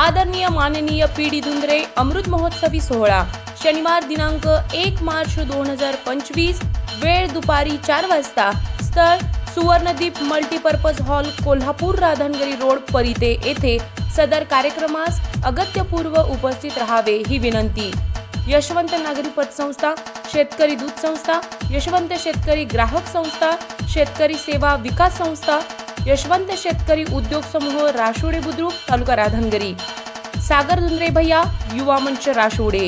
आदरणीय माननीय पी.डी. धुंद्रे अमृत महोत्सवी सोहळा शनिवार दिनांक 1 मार्च 2025 वेळ दुपारी 4 वाजता स्थळ Suvarnadeep multipurpose hall Kolhapur Radhanagari road Parite येथे सदर कार्यक्रमास अगत्यपूर्व उपस्थित राहावे ही विनंती। यशवंत नागरी पतसंस्था, शेतकरी दूध संस्था, यशवंत शेतकरी ग्राहक संस्था, शेतकरी सेवा विकास संस्था, यशवंत शेतकरी उद्योग समूह राशोडे बुद्रुक तालुका राधानगरी, सागर धुंद्रे भैया युवा मंच राशोडे।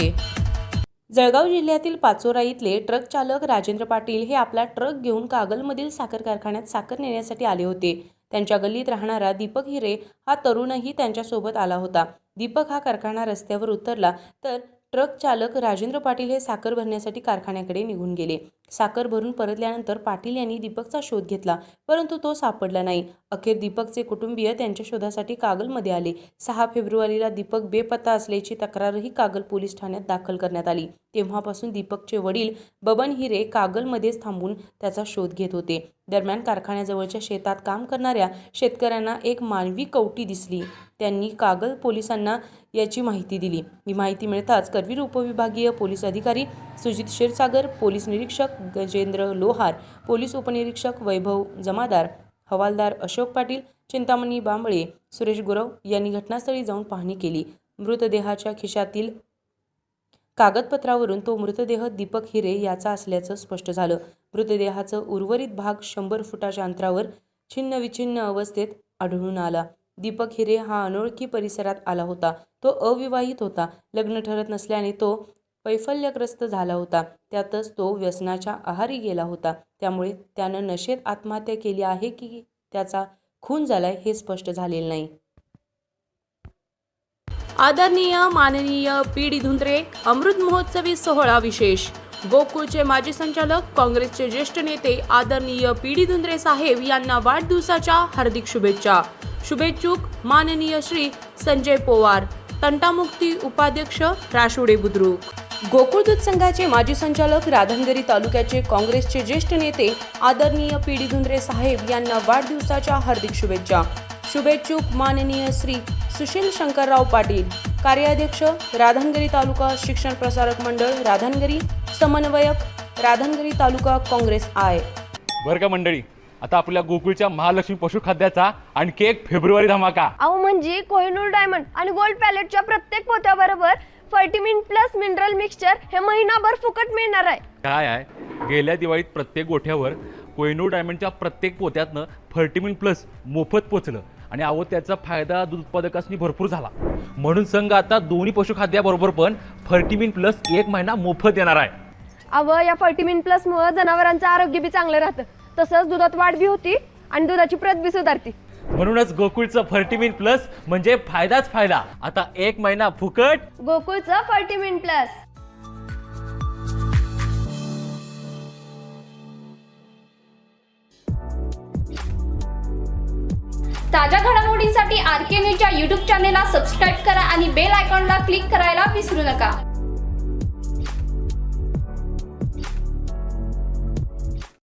जळगाव जिल्ह्यातील पाचोरा इथले ट्रक चालक राजेंद्र पाटील हे आपला ट्रक घेऊन कागलमधील साखर कारखान्यात साखर नेण्यासाठी आले होते। त्यांच्या गल्लीत राहणारा दीपक हिरे हा तरुणही त्यांच्यासोबत आला होता। दीपक हा कारखाना रस्त्यावर उतरला तर ट्रक चालक राजेंद्र पाटील हे साखर भरण्यासाठी कारखान्याकडे निघून गेले। साखर भरून परतल्यानंतर पाटील यांनी दीपकचा शोध घेतला, परंतु तो सापडला नाही। अखेर दीपकचे कुटुंबीय त्यांच्या शोधासाठी कागलमध्ये आले। 6 फेब्रुवारीला दीपक बेपत्ता असल्याची तक्रारही कागल पोलीस ठाण्यात दाखल करण्यात आली। तेव्हापासून दीपकचे वडील बबन हिरे कागलमध्येच थांबून त्याचा शोध घेत होते। दरम्यान कारखान्याजवळच्या शेतात काम करणाऱ्या शेतकऱ्यांना एक मानवी कवटी दिसली। त्यांनी कागल पोलिसांना याची माहिती दिली। ही माहिती मिळताच करवीर उपविभागीय पोलीस अधिकारी सुजित क्षीरसागर, पोलीस निरीक्षक गजेंद्र लोहार, पोलीस उपनिरीक्षक वैभव जमादार, हवालदार अशोक पाटील, चिंतामणी बांबळे, सुरेश गुरव यांनी घटनास्थळी जाऊन पाहणी केली। मृतदेहाच्या खिशातील कागदपत्रावरून तो मृतदेह दीपक हिरे याचा असल्याचं स्पष्ट झालं। मृतदेहाचा उर्वरित भाग 100 फुटाच्या अंतरावर छिन्नविछिन्न अवस्थेत आढळून आला। दीपक हिरे हा अनोळखी परिसरात आला होता। तो अविवाहित होता। लग्न ठरत नसल्याने तो वैफल्यग्रस्त झाला होता। त्यातच तो व्यसनाच्या आहारी गेला होता। त्यामुळे त्यानं नशेत आत्महत्या केली आहे की त्याचा खून झालाय हे स्पष्ट झालेलं नाही। आदरणीय माननीय पी.डी. धुंद्रे अमृत महोत्सवी सोहळा विशेष। गोकुळचे माजी संचालक काँग्रेसचे ज्येष्ठ नेते आदरणीय पी.डी. धुंद्रे साहेब यांना वाढदिवसाच्या हार्दिक शुभेच्छा। शुभेच्छुक माननीय श्री संजय पवार, तंटामुक्ती उपाध्यक्ष राशोडे बुद्रुक। गोकुळ दूध संघाचे माजी संचालक राधानगरी तालुक्याचे काँग्रेसचे ज्येष्ठ नेते आदरणीय पी.डी. धुंद्रे साहेब यांना वाढदिवसाच्या हार्दिक शुभेच्छा। शुभेच्छुक माननीय श्री सुशील शंकरराव पाटील, कार्याध्यक्ष राधानगरी तालुका शिक्षण प्रसारक मंडळ राधानगरी, समन्वयक राधानगरी तालुका काँग्रेस आय। बरं का मंडळी, आता आपल्या गोकुळच्या महालक्ष्मी पशुखाद्याचा आणखी एक फेब्रुवारी धमाका। अहो म्हणजे कोहिनूर डायमंड आणि गोल्ड पॅलेटच्या प्रत्येक पोत्याबरोबर फर्टिमिन प्लस मिनरल मिक्सचर हे महिनाभर फुकट मिळणार आहे। काय आहे, गेल्या दिवाळीत प्रत्येक गोठ्यावर कोहिनूर डायमंडच्या प्रत्येक पोत्यातनं फर्टिमिन प्लस मोफत पोचलं आणि अहो त्याचा फायदा दूध उत्पादकांनी भरपूर झाला। म्हणून संघ आता दोन्ही पशुखाद्याबरोबर पण फर्टिमिन प्लस 1 महिना मोफत देणार आहे। अहो या फर्टिमिन प्लस मुळे जनावरांचं आरोग्य बी चांगलं राहतं, तसंच दुधात वाढ बी होती आणि दुधाची प्रत बी सुधारते। म्हणूनच गोकुळचं फर्टिमिन प्लस म्हणजे फायदाच फायदा। आता 1 महिना फुकट गोकुळचं फर्टिमिन प्लस। ताज्या घडामोडींसाठी आर के न्यूजच्या यूट्यूब चॅनेलला सबस्क्राईब करा आणि बेल आयकॉनला क्लिक करायला विसरू नका।